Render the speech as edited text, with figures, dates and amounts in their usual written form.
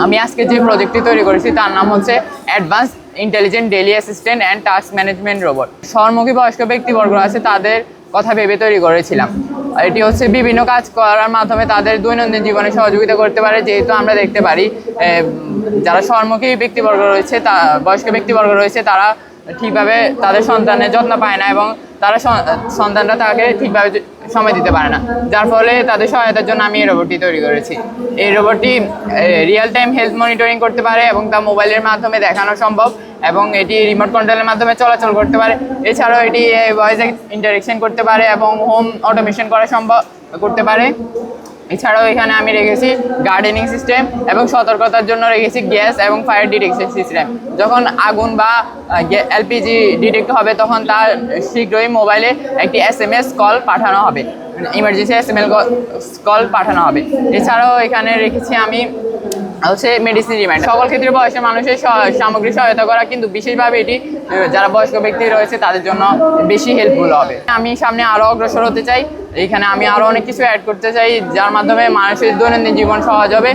আমি আজকে যে প্রজেক্টটি তৈরি করেছি তার নাম হচ্ছে advance intelligent daily assistant and task management robot. শহরমুখী বয়স্ক ব্যক্তিবর্গ আছে, তাদের কথা ভেবে তৈরি করেছিলাম। এটি হচ্ছে বিভিন্ন কাজ করার মাধ্যমে তাদের দৈনন্দিন জীবনে সহযোগিতা করতে পারে। যেহেতু আমরা দেখতে পারি যারা শহরমুখী ব্যক্তিবর্গ রয়েছে, বয়স্ক ব্যক্তিবর্গ রয়েছে, তারা ঠিকভাবে তাদের সন্তানের যত্ন পায় না এবং তারা সন্তানরা তাকে ঠিকভাবে সময় দিতে পারে না, যার ফলে তাদের সহায়তার জন্য আমি এই রোবটটি তৈরি করেছি। এই রোবটটি রিয়েল টাইম হেলথ মনিটরিং করতে পারে এবং তা মোবাইলের মাধ্যমে দেখানো সম্ভব, এবং এটি রিমোট কন্ট্রোলের মাধ্যমে চলাচল করতে পারে। এছাড়াও এটি ভয়েস ইন্টারেকশন করতে পারে এবং হোম অটোমেশন করা সম্ভব করতে পারে। এছাড়াও এখানে আমি রেখেছি গার্ডেনিং সিস্টেম এবং সতর্কতার জন্য রেখেছি গ্যাস এবং ফায়ার ডিটেকশন সিস্টেম। যখন আগুন বা এলপিজি ডিটেক্ট হবে তখন তার শীঘ্রই মোবাইলে একটি SMS কল পাঠানো হবে, ইমার্জেন্সি কল পাঠানো হবে। এছাড়াও এখানে রেখেছি আমি হচ্ছে মেডিসিন রিমাইন্ডার। সকল ক্ষেত্রে বয়সের মানুষের সামগ্রিক সহায়তা করা, কিন্তু বিশেষভাবে এটি যারা বয়স্ক ব্যক্তি রয়েছে তাদের জন্য বেশি হেল্পফুল হবে। আমি সামনে আরও অগ্রসর হতে চাই, এখানে আমি আরও অনেক কিছু অ্যাড করতে চাই যার মাধ্যমে মানুষের দৈনন্দিন জীবন সহজ হবে।